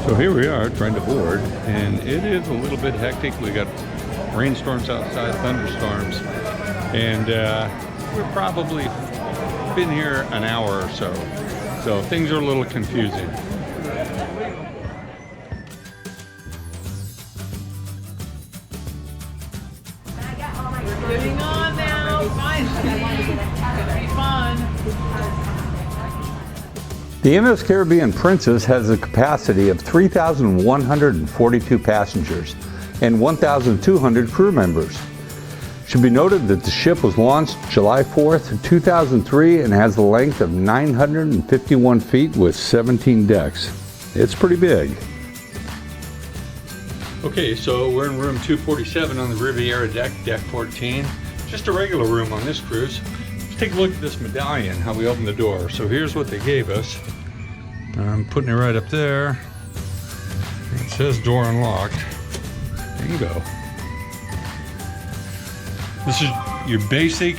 So here we are trying to board, and it is a little bit hectic. We got rainstorms outside, thunderstorms, and we've probably been here an hour or so. So things are a little confusing. Getting on now, finally. It's gonna be fun. The MS Caribbean Princess has a capacity of 3,142 passengers and 1,200 crew members. It should be noted that the ship was launched July 4th, 2003 and has a length of 951 feet with 17 decks. It's pretty big. Okay, so we're in room 247 on the Riviera deck, deck 14. Just a regular room on this cruise. Let's take a look at this medallion, how we open the door. So here's what they gave us. I'm putting it right up there. It says door unlocked. Bingo. This is your basic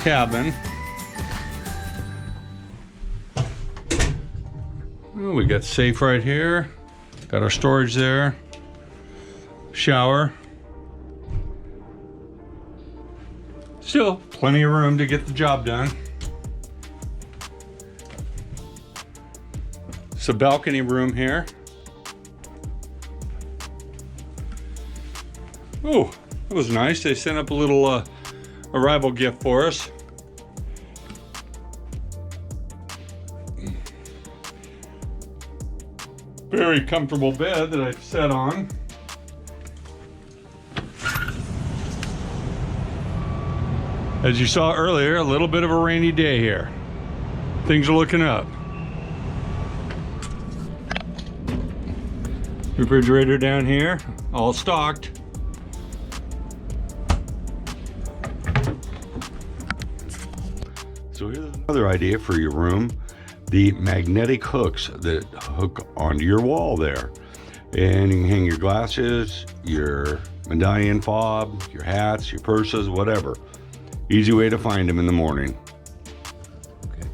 cabin. Oh, we got safe right here. Got our storage there. Shower. Still plenty of room to get the job done. It's a balcony room here. Oh, that was nice. They sent up a little arrival gift for us. Very comfortable bed that I sat on. As you saw earlier, a little bit of a rainy day here. Things are looking up. Refrigerator down here, all stocked. So here's another idea for your room. The magnetic hooks that hook onto your wall there. And you can hang your glasses, your medallion fob, your hats, your purses, whatever. Easy way to find them in the morning. Okay.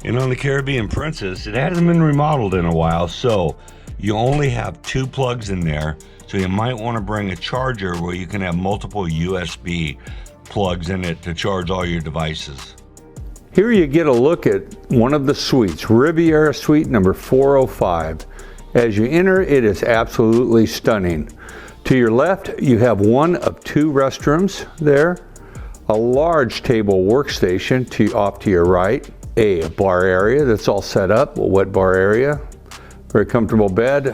And on the Caribbean Princess, it hasn't been remodeled in a while, so you only have 2 plugs in there. So you might want to bring a charger where you can have multiple USB plugs in it to charge all your devices. Here you get a look at one of the suites, Riviera Suite number 405. As you enter, it is absolutely stunning. To your left, you have one of 2 restrooms there. A large table workstation off to your right, a bar area that's all set up, a wet bar area, very comfortable bed.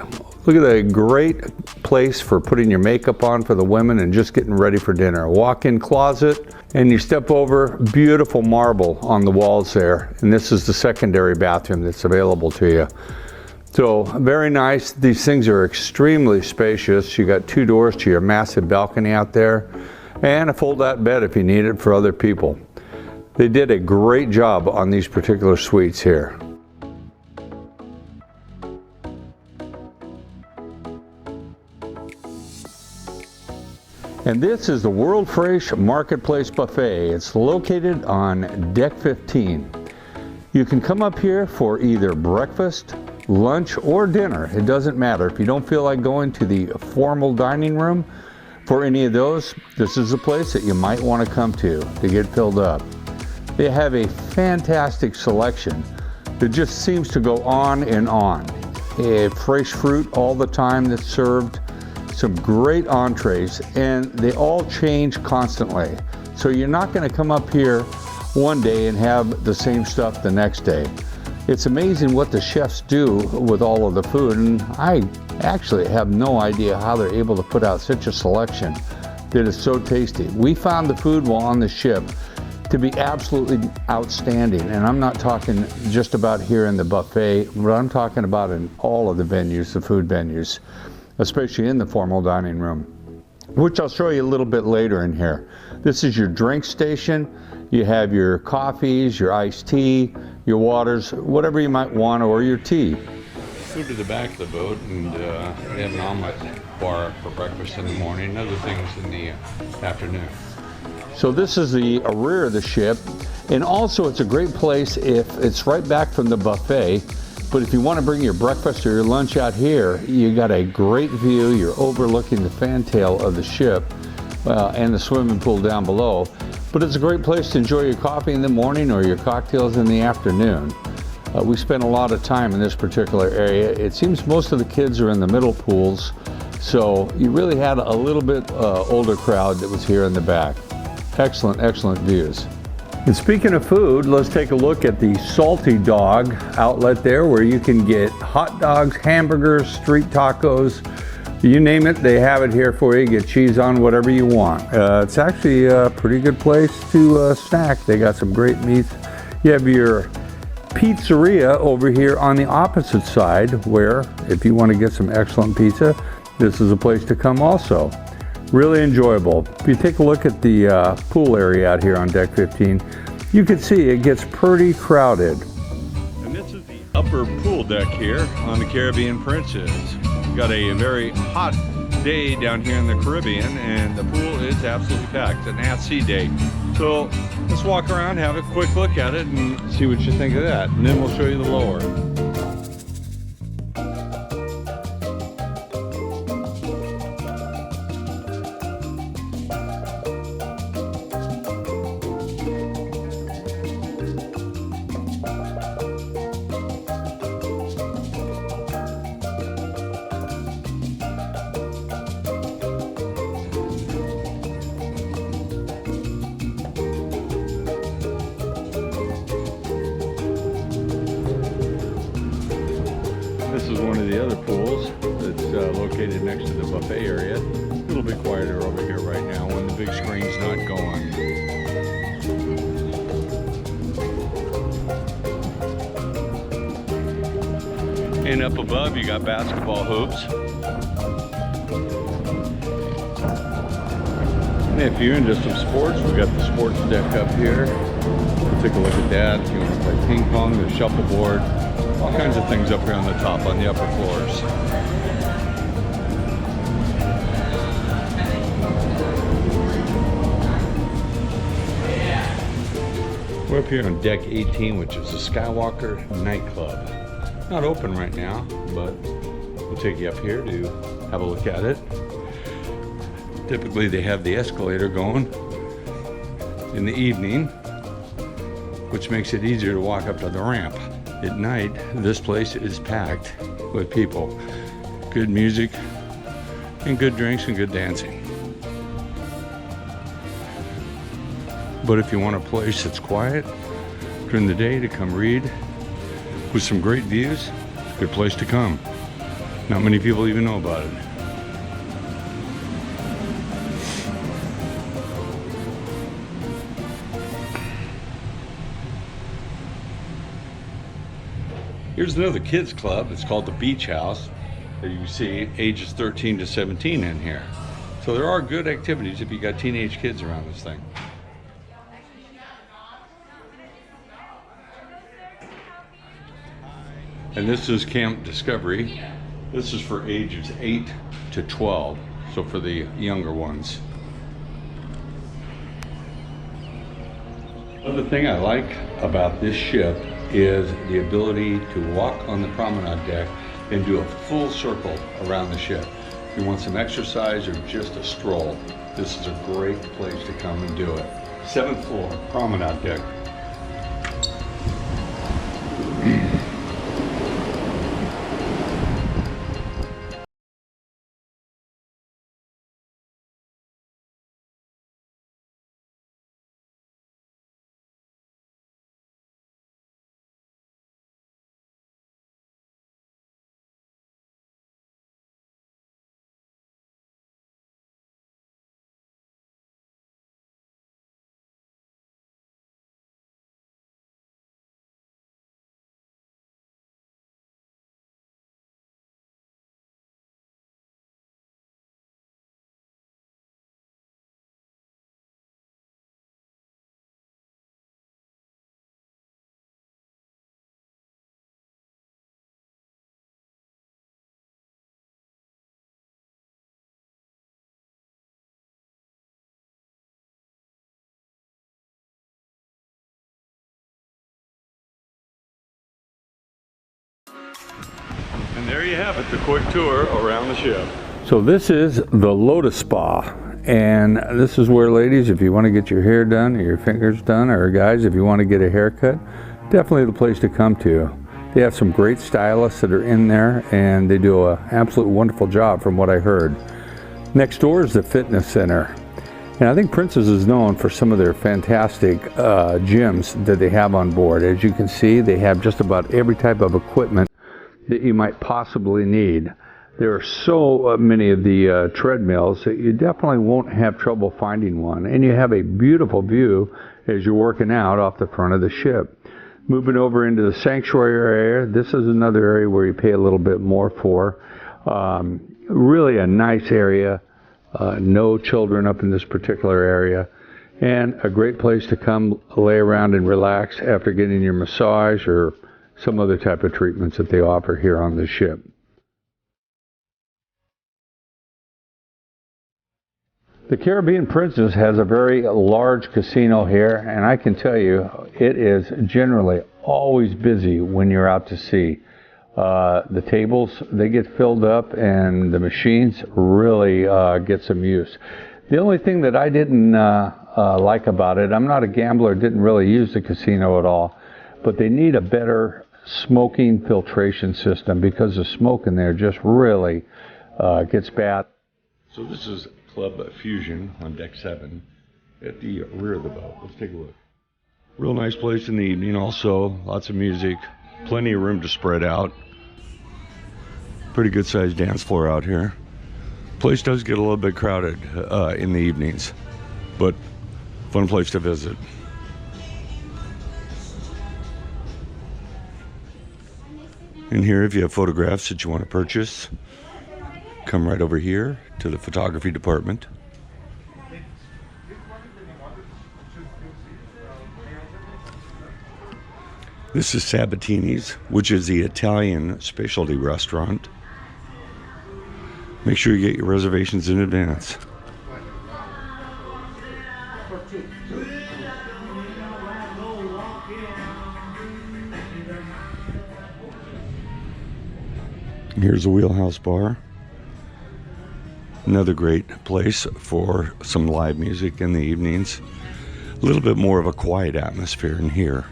Look at that great place for putting your makeup on for the women and just getting ready for dinner. A walk-in closet, and you step over, beautiful marble on the walls there, and this is the secondary bathroom that's available to you. So very nice. These things are extremely spacious. You got 2 doors to your massive balcony out there. And a fold-out bed if you need it for other people. They did a great job on these particular suites here. And this is the World Fresh Marketplace Buffet. It's located on deck 15. You can come up here for either breakfast, lunch, or dinner. It doesn't matter. If you don't feel like going to the formal dining room, for any of those, this is a place that you might want to come to get filled up. They have a fantastic selection that just seems to go on and on. Fresh fruit all the time that's served, some great entrees, and they all change constantly. So you're not going to come up here one day and have the same stuff the next day. It's amazing what the chefs do with all of the food, and I actually have no idea how they're able to put out such a selection that is so tasty. We found the food while on the ship to be absolutely outstanding, and I'm not talking just about here in the buffet, but I'm talking about in all of the venues, the food venues, especially in the formal dining room, which I'll show you a little bit later in here. This is your drink station. You have your coffees, your iced tea, your waters, whatever you might want, or your tea. Moved to the back of the boat, and they have an omelet bar for breakfast in the morning, and other things in the afternoon. So this is the rear of the ship, and also it's a great place if it's right back from the buffet. But if you want to bring your breakfast or your lunch out here, you got a great view. You're overlooking the fantail of the ship and the swimming pool down below. But it's a great place to enjoy your coffee in the morning or your cocktails in the afternoon. We spent a lot of time in this particular area. It seems most of the kids are in the middle pools, so you really had a little bit older crowd that was here in the back. Excellent, excellent views. And speaking of food, let's take a look at the Salty Dog outlet there, where you can get hot dogs, hamburgers, street tacos, you name it, they have it here for you. Get cheese on whatever you want. It's actually a pretty good place to snack. They got some great meats. You have your pizzeria over here on the opposite side, where if you want to get some excellent pizza, this is a place to come also. Really enjoyable. If you take a look at the pool area out here on deck 15, you can see it gets pretty crowded. And this is the upper pool deck here on the Caribbean Princess. We've got a very hot day down here in the Caribbean, and the pool is absolutely packed. It's an at-sea day. So let's walk around, have a quick look at it, and see what you think of that. And then we'll show you the lower. This is one of the other pools that's located next to the buffet area. A little bit quieter over here right now when the big screen's not going. And up above you got basketball hoops. And if you're into some sports, we got the sports deck up here. We'll take a look at that. If you want to play ping pong, the shuffleboard. All kinds of things up here on the top, on the upper floors. We're up here on deck 18, which is the Skywalker nightclub. Not open right now, but we'll take you up here to have a look at it. Typically they have the escalator going in the evening, which makes it easier to walk up to the ramp. At night, this place is packed with people. Good music and good drinks and good dancing. But if you want a place that's quiet during the day to come read with some great views, it's a good place to come. Not many people even know about it. Here's another kids club. It's called the Beach House. As you see, ages 13 to 17 in here. So there are good activities if you got teenage kids around this thing. And this is Camp Discovery. This is for ages 8 to 12, so for the younger ones. Another thing I like about this ship is the ability to walk on the promenade deck and do a full circle around the ship. If you want some exercise or just a stroll, this is a great place to come and do it. 7th floor, promenade deck. And there you have it, the quick tour around the ship. So this is the Lotus Spa, and this is where, ladies, if you want to get your hair done or your fingers done, or guys, if you want to get a haircut, definitely the place to come to. They have some great stylists that are in there, and they do an absolute wonderful job from what I heard. Next door is the fitness center. And I think Princess is known for some of their fantastic gyms that they have on board. As you can see, they have just about every type of equipment that you might possibly need. There are so many of the treadmills that you definitely won't have trouble finding one. And you have a beautiful view as you're working out off the front of the ship. Moving over into the sanctuary area, this is another area where you pay a little bit more for. Really a nice area. No children up in this particular area, and a great place to come lay around and relax after getting your massage or some other type of treatments that they offer here on the ship. The Caribbean Princess has a very large casino here, and I can tell you it is generally always busy when you're out to sea. The tables, they get filled up, and the machines really get some use. The only thing that I didn't like about it, I'm not a gambler, didn't really use the casino at all, but they need a better smoking filtration system because the smoke in there just really gets bad. So this is Club Fusion on deck 7 at the rear of the boat. Let's take a look. Real nice place in the evening also, lots of music, plenty of room to spread out. Pretty good sized dance floor out here. Place does get a little bit crowded in the evenings, but fun place to visit. In here, if you have photographs that you want to purchase, come right over here to the photography department. This is Sabatini's, which is the Italian specialty restaurant. Make sure you get your reservations in advance. Here's a Wheelhouse Bar. Another great place for some live music in the evenings. A little bit more of a quiet atmosphere in here.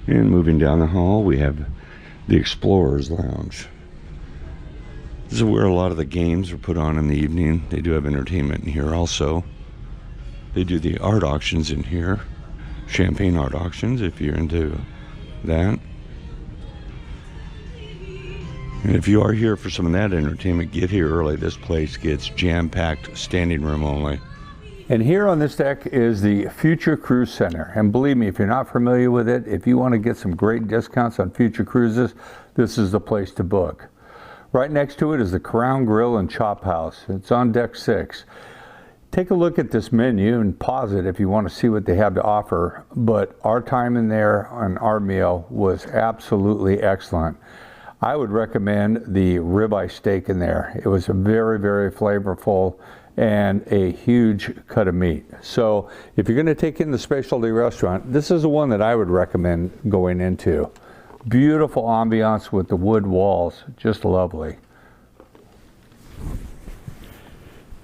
And moving down the hall, we have the Explorer's Lounge. This is where a lot of the games are put on in the evening. They do have entertainment in here also. They do the art auctions in here. Champagne art auctions, if you're into that. And if you are here for some of that entertainment, get here early. This place gets jam-packed, standing room only. And here on this deck is the Future Cruise Center. And believe me, if you're not familiar with it, if you want to get some great discounts on future cruises, this is the place to book. Right next to it is the Crown Grill and Chop House. It's on deck 6. Take a look at this menu and pause it if you want to see what they have to offer. But our time in there on our meal was absolutely excellent. I would recommend the ribeye steak in there. It was very, very flavorful and a huge cut of meat. So if you're going to take in the specialty restaurant, this is the one that I would recommend going into. Beautiful ambiance with the wood walls, just lovely.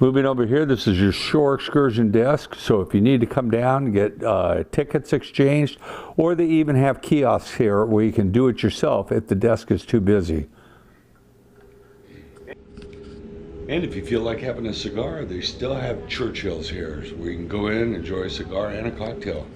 Moving over here, this is your shore excursion desk. So if you need to come down and get tickets exchanged, or they even have kiosks here where you can do it yourself if the desk is too busy. And if you feel like having a cigar, they still have Churchill's here, where you can go in, enjoy a cigar and a cocktail.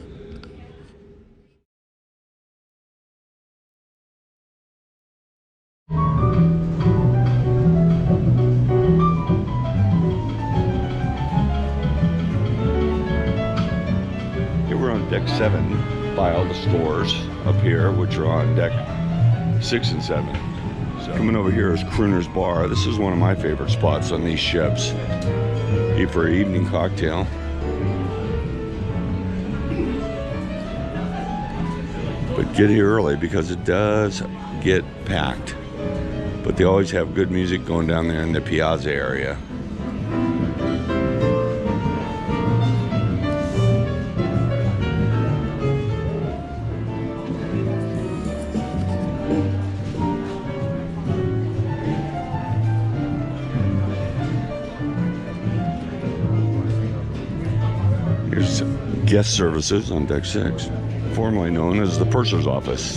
Here we're on deck 7 by all the stores up here, which are on deck 6 and 7. Coming over here is Crooner's Bar. This is one of my favorite spots on these ships. For an evening cocktail. But get here early because it does get packed. But they always have good music going down there in the Piazza area. guest services on deck 6, formerly known as the purser's office.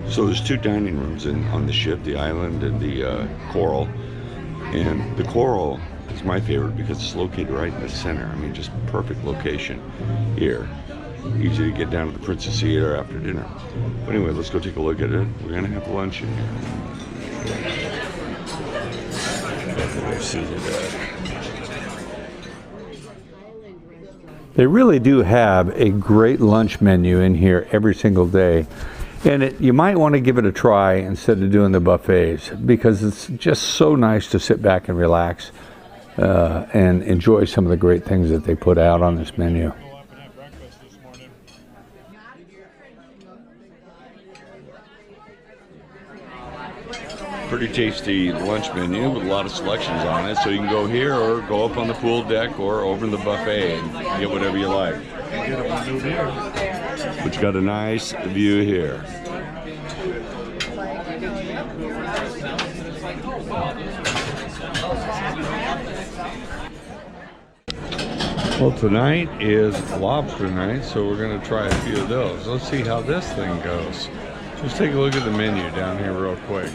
So there's two dining rooms on the ship, the Island and the Coral. And the Coral is my favorite because it's located right in the center. I mean, just perfect location here. Easy to get down to the Princess Theater after dinner. But anyway, let's go take a look at it. We're gonna have lunch in here. They really do have a great lunch menu in here every single day. And you might want to give it a try instead of doing the buffets, because it's just so nice to sit back and relax and enjoy some of the great things that they put out on this menu. Pretty tasty lunch menu with a lot of selections on it, so you can go here or go up on the pool deck or over in the buffet and get whatever you like. But you got a nice view here. Well, tonight is lobster night, so we're going to try a few of those. Let's see how this thing goes. Just take a look at the menu down here real quick.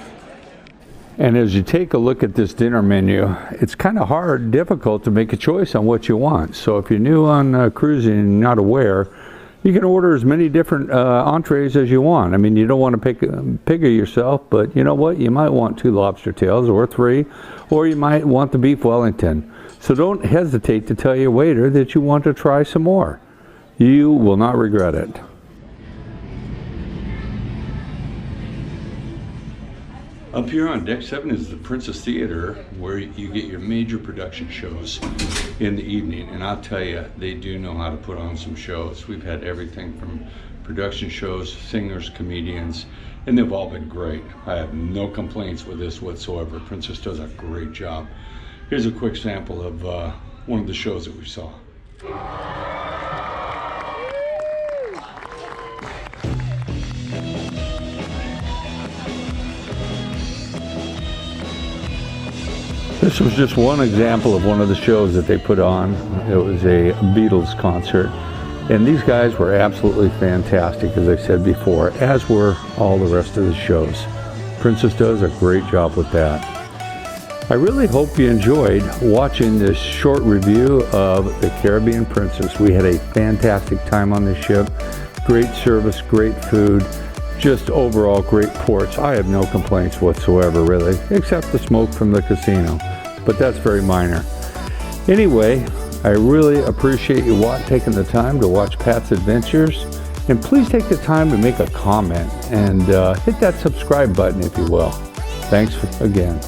And as you take a look at this dinner menu, it's kind of difficult to make a choice on what you want. So if you're new on cruising and not aware, you can order as many different entrees as you want. I mean, you don't want to pig yourself, but you know what? You might want 2 lobster tails or 3, or you might want the beef Wellington. So don't hesitate to tell your waiter that you want to try some more. You will not regret it. Up here on deck 7 is the Princess Theater, where you get your major production shows in the evening. And I'll tell you, they do know how to put on some shows. We've had everything from production shows, singers, comedians, and they've all been great. I have no complaints with this whatsoever. Princess does a great job. Here's a quick sample of one of the shows that we saw. This was just one example of one of the shows that they put on. It was a Beatles concert. And these guys were absolutely fantastic, as I said before, as were all the rest of the shows. Princess does a great job with that. I really hope you enjoyed watching this short review of the Caribbean Princess. We had a fantastic time on this ship. Great service, great food, just overall great ports. I have no complaints whatsoever, really, except the smoke from the casino, but that's very minor. Anyway, I really appreciate you taking the time to watch Pat's Adventures, and please take the time to make a comment and hit that subscribe button if you will. Thanks again.